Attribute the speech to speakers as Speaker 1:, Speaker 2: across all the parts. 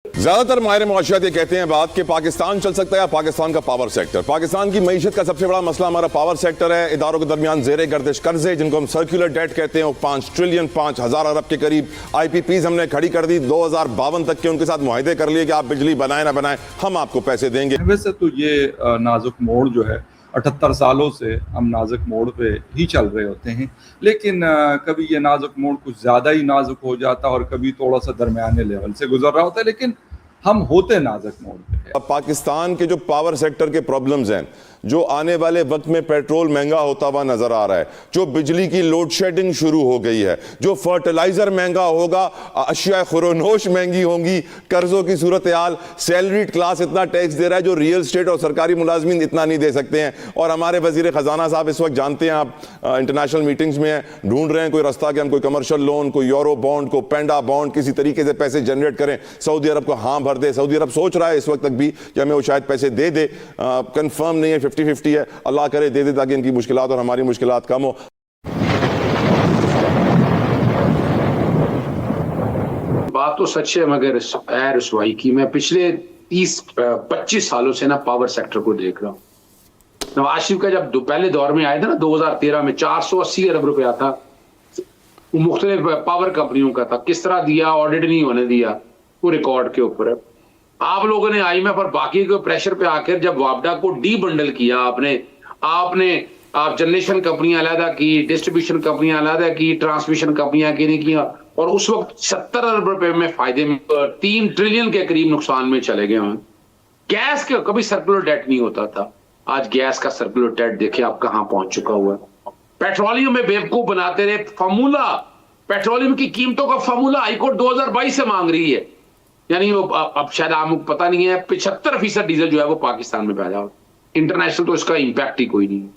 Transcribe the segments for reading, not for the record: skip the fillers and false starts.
Speaker 1: ज्यादातर माहिर मुआशियात ये कहते हैं बात कि पाकिस्तान चल सकता है या पाकिस्तान का पावर सेक्टर। पाकिस्तान की मईशत का सबसे बड़ा मसला हमारा पावर सेक्टर है। इदारों के दरमियान जेर गर्दिश कर्जे जिनको हम सर्कुलर डेट कहते हैं वो 5 ट्रिलियन 5,000 अरब के करीब। IPPs हमने खड़ी कर दी, 2052 तक के उनके साथ मुआहदे कर लिए कि आप बिजली बनाए ना बनाए हम आपको पैसे देंगे।
Speaker 2: वैसे तो ये नाजुक मोड़ जो है 78 सालों से हम नाजुक मोड़ पे ही चल रहे होते हैं, लेकिन कभी ये नाजुक मोड़ कुछ ज़्यादा ही नाजुक हो जाता है और कभी थोड़ा सा दरमियाने लेवल से गुजर रहा होता है, लेकिन हम होते नाजुक मोड़ पे।
Speaker 1: अब पाकिस्तान के जो पावर सेक्टर के प्रॉब्लम्स हैं, जो आने वाले वक्त में पेट्रोल महंगा होता हुआ नजर आ रहा है, जो बिजली की लोड शेडिंग शुरू हो गई है, जो फर्टिलाइजर महंगा होगा, अशिया खुरोनोश महंगी होंगी, कर्जों की सूरत हाल, सैलरीड क्लास इतना टैक्स दे रहा है जो रियल स्टेट और सरकारी मुलाजमीन इतना नहीं दे सकते हैं। और हमारे वजीर खजाना साहब इस वक्त जानते हैं, आप इंटरनेशनल मीटिंग्स में हैं, ढूंढ रहे हैं कोई रास्ता कि हम कोई कमर्शियल लोन, कोई यूरो बॉन्ड, को पेंडा बॉन्ड, किसी तरीके से पैसे जनरेट करें, सऊदी अरब को हाँ भर दे। सऊदी अरब सोच रहा है इस वक्त तक भी कि हमें वो शायद पैसे दे दे, कंफर्म नहीं है, 50-50 है, अल्लाह करे दे दे ताकि इनकी मुश्किलात और हमारी मुश्किलात कम हो।
Speaker 3: बात तो सच है, मगर रसवाई की मैं पिछले 30-25 सालों से ना पावर सेक्टर को देख रहा हूँ। नवाज शरीफ का जब पहले दौर में आया था ना 2013 में 480 अरब रुपया था, मुख्तलिफ पावर कंपनियों का था, किस तरह दिया, ऑडिट नहीं होने दिया, वो रिकॉर्ड के ऊपर है। आप लोगों ने IMF और बाकी के प्रेशर पे आकर जब वापडा को डी बंडल किया, आप जनरेशन कंपनियां अलहदा की, डिस्ट्रीब्यूशन कंपनियां अलहदा की, ट्रांसमिशन कंपनियां की नहीं किया, और उस वक्त 70 अरब रुपए में फायदे में 3 ट्रिलियन के करीब नुकसान में चले गए हैं। गैस के कभी सर्कुलर डेट नहीं होता था, आज गैस का सर्कुलर डेट देखिए आप कहां पहुंच चुका हुआ है। पेट्रोलियम में बेवकूफ बनाते रहे, फार्मूला पेट्रोलियम की कीमतों का फार्मूला हाईकोर्ट 2022 से मांग रही है, यानी वो अब शायद आपको पता नहीं है 75% डीजल जो है वो पाकिस्तान में पैदा हो। इंटरनेशनल तो इसका इंपैक्ट ही कोई नहीं है।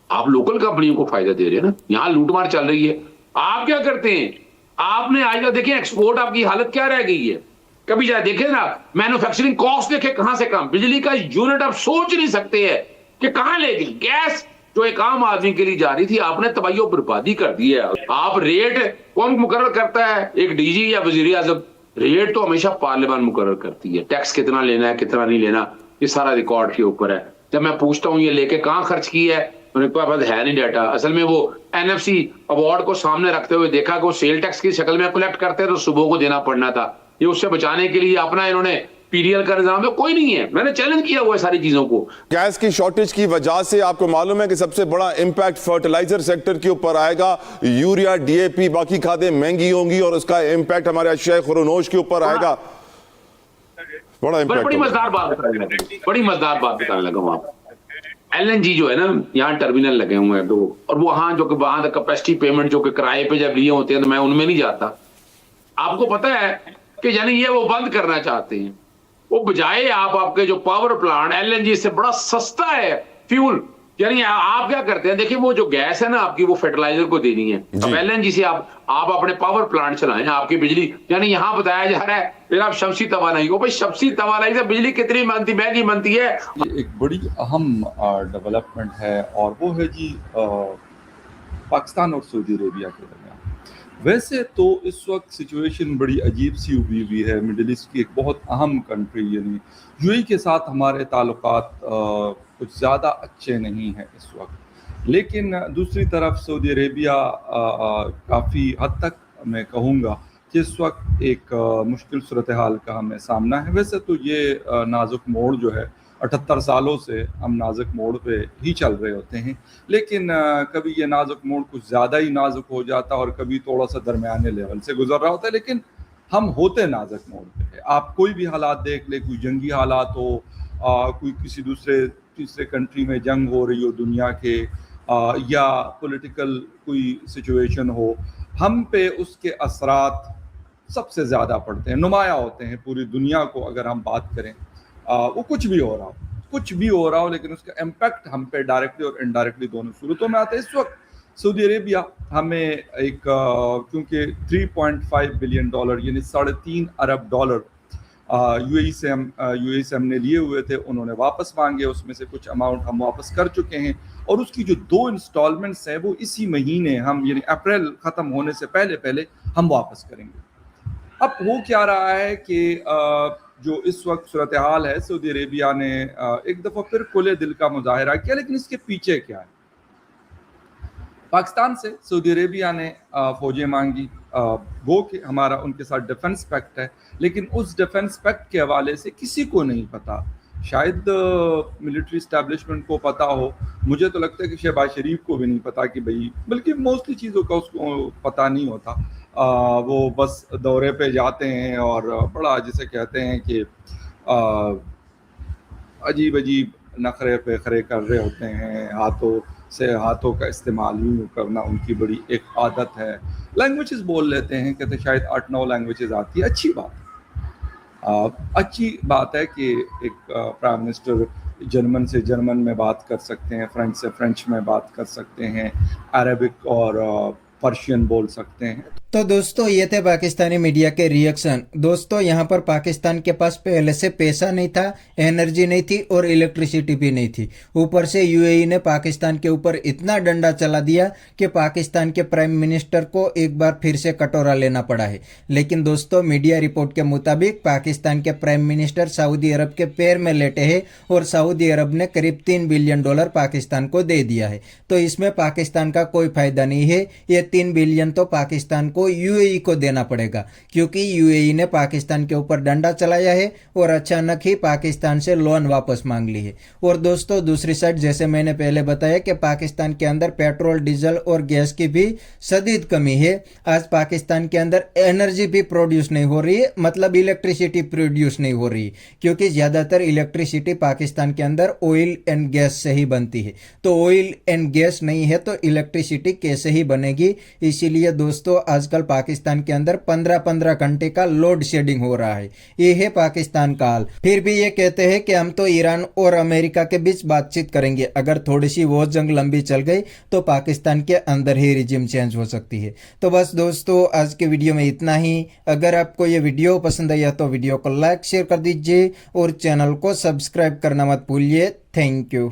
Speaker 3: आप लोकल कंपनियों को फायदा दे रहे हैं ना, यहां लूटमार चल रही है। आप क्या करते हैं, आपने आज तक देखें एक्सपोर्ट आपकी हालत क्या रह गई है। कभी जाए देखे ना, मैन्युफैक्चरिंग कॉस्ट देखे कहां से कम, बिजली का यूनिट आप सोच नहीं सकते हैं कि कहां ले गई। गैस जो एक आम आदमी के लिए जा रही थी, आपने तबाही और बर्बादी कर दी है। आप रेट कौन मुकर्रर करता है, एक DG या वजीर आजम? रेट तो हमेशा पार्लियामेंट मुकर्रर करती है। टैक्स कितना लेना है कितना नहीं लेना, ये सारा रिकॉर्ड के ऊपर है। जब मैं पूछता हूं ये लेके कहां खर्च की है, मेरे पास है नहीं डाटा। असल में वो NFC अवार्ड को सामने रखते हुए देखा कि वो सेल टैक्स की शक्ल में कलेक्ट करते तो सुबह को देना पड़ना था। ये उससे बचाने के लिए अपना इन्होंने PDL का निजाम है, कोई नहीं है। मैंने चैलेंज किया हुआ है सारी चीजों को।
Speaker 1: गैस की शॉर्टेज की वजह से आपको मालूम है कि सबसे बड़ा इंपैक्ट फर्टिलाइजर सेक्टर के ऊपर आएगा। यूरिया, DAP, बाकी खादें महंगी होंगी और उसका इंपैक्ट हमारे अशिया खुरोनोश के ऊपर आएगा। बड़ा इंपैक्ट।
Speaker 3: बड़ी मजेदार बात बताने लगा हूं। आप LNG जो है ना, यहाँ टर्मिनल लगे हुए हैं 2, और वो वहां जो कि वहां तक कैपेसिटी पेमेंट जो कि किराए पे जब लिए होते हैं तो मैं उनमें नहीं जाता। आपको पता है कि यानी ये वो बंद करना चाहते हैं। वो बजाय आपके जो पावर प्लांट LNG से बड़ा सस्ता है फ्यूल, यानी आप क्या करते हैं, देखिए वो जो गैस है ना आपकी, वो फर्टिलाइजर को देनी है। अब LNG से आप अपने पावर प्लांट चलाएं, आपकी बिजली, यानी यहां बताया जा रहा है फिर आप शमसी तवानाई को, भाई शमसी तवानाई से बिजली कितनी महंगी बनती है।
Speaker 2: एक बड़ी अहम डेवलपमेंट है और वो है जी पाकिस्तान और सऊदी अरेबिया के दरमियान। वैसे तो इस वक्त सिचुएशन बड़ी अजीब सी हुई है। मिडिल ईस्ट की एक बहुत अहम कंट्री यानी UAE के साथ हमारे ताल्लुकात कुछ ज़्यादा अच्छे नहीं हैं इस वक्त, लेकिन दूसरी तरफ सऊदी अरेबिया काफ़ी हद तक मैं कहूँगा कि इस वक्त एक मुश्किल सूरत हाल का हमें सामना है। वैसे तो ये नाजुक मोड़ जो है 78 सालों से हम नाजुक मोड़ पे ही चल रहे होते हैं, लेकिन कभी ये नाजुक मोड़ कुछ ज़्यादा ही नाजुक हो जाता है और कभी थोड़ा सा दरमियाने लेवल से गुजर रहा होता है, लेकिन हम होते नाजुक मोड़ पे है। आप कोई भी हालात देख ले, कोई जंगी हालात हो, कोई किसी तीसरे कंट्री में जंग हो रही हो दुनिया के, या पॉलिटिकल कोई सिचुएशन हो, हम पे उसके असरात सबसे ज़्यादा पड़ते हैं, नुमाया होते हैं पूरी दुनिया को। अगर हम बात करें वो कुछ भी हो रहा हो, लेकिन उसका इम्पैक्ट हम पे डायरेक्टली और इनडायरेक्टली दोनों सूरतों में आता है। इस वक्त सऊदी अरेबिया हमें एक क्योंकि $3.5 बिलियन यानी $3.5 अरब UAE से हमने लिए हुए थे, उन्होंने वापस मांगे, उसमें से कुछ अमाउंट हम वापस कर चुके हैं और उसकी जो 2 इंस्टॉलमेंट्स हैं वो इसी महीने हम यानी अप्रैल ख़त्म होने से पहले हम वापस करेंगे। अब हो क्या रहा है कि जो इस वक्त सूरत हाल है, सऊदी अरेबिया ने एक दफ़ा फिर खुले दिल का मुजाहरा किया, लेकिन इसके पीछे क्या है? पाकिस्तान से सऊदी अरेबिया ने फौजें मांगी, वो कि हमारा उनके साथ डिफेंस पैक्ट है, लेकिन उस डिफेंस पैक्ट के हवाले से किसी को नहीं पता। शायद मिलिट्री इस्टेब्लिशमेंट को पता हो, मुझे तो लगता है कि शहबाज शरीफ को भी नहीं पता कि भाई, बल्कि मोस्टली चीज़ों का उसको पता नहीं होता। वो बस दौरे पे जाते हैं और बड़ा जिसे कहते हैं कि अजीब अजीब नखरे पेखरे कर रहे होते हैं, हाथों का इस्तेमाल यूँ करना उनकी बड़ी एक आदत है। लैंग्वेजेस बोल लेते हैं, कहते शायद 8-9 लैंग्वेजेस आती है, अच्छी बात है कि एक प्राइम मिनिस्टर जर्मन से जर्मन में बात कर सकते हैं, फ्रेंच से फ्रेंच में बात कर सकते हैं, अरबिक और पर्शियन बोल सकते हैं।
Speaker 4: तो दोस्तों ये थे पाकिस्तानी मीडिया के रिएक्शन। दोस्तों यहाँ पर पाकिस्तान के पास पहले से पैसा नहीं था, एनर्जी नहीं थी और इलेक्ट्रिसिटी भी नहीं थी। ऊपर से यूएई ने पाकिस्तान के ऊपर इतना डंडा चला दिया कि पाकिस्तान के प्राइम मिनिस्टर को एक बार फिर से कटोरा लेना पड़ा है। लेकिन दोस्तों मीडिया रिपोर्ट के मुताबिक पाकिस्तान के प्राइम मिनिस्टर सऊदी अरब के पैर में लेटे हैं और सऊदी अरब ने करीब $3 बिलियन पाकिस्तान को दे दिया है। तो इसमें पाकिस्तान का कोई फायदा नहीं है। ये 3 बिलियन तो पाकिस्तान को यूएई को देना पड़ेगा, क्योंकि यूएई ने पाकिस्तान के ऊपर डंडा चलाया है और अचानक ही पाकिस्तान से लोन वापस मांग ली है। और दोस्तों दूसरी साइड, जैसे मैंने पहले बताया कि पाकिस्तान के अंदर पेट्रोल, डीजल और गैस की भी शदीद कमी है। आज पाकिस्तान के अंदर एनर्जी भी प्रोड्यूस नहीं हो रही है, मतलब इलेक्ट्रिसिटी प्रोड्यूस नहीं हो रही, क्योंकि ज्यादातर इलेक्ट्रिसिटी पाकिस्तान के अंदर ऑयल एंड गैस से ही बनती है। तो ऑयल एंड गैस नहीं है तो इलेक्ट्रिसिटी कैसे ही बनेगी? इसीलिए दोस्तों आजकल पाकिस्तान के अंदर 15-15 घंटे का लोड शेडिंग हो रहा है। ये है पाकिस्तान का हाल। फिर भी ये कहते हैं कि हम तो ईरान और अमेरिका के बीच बातचीत करेंगे। अगर थोड़ी सी वो जंग लंबी चल गई तो पाकिस्तान के अंदर ही रिजिम चेंज हो सकती है। तो बस दोस्तों आज के वीडियो में इतना ही। अगर आपको ये वीडियो पसंद आया तो वीडियो को लाइक शेयर कर दीजिए और चैनल को सब्सक्राइब करना मत भूलिए। Thank you.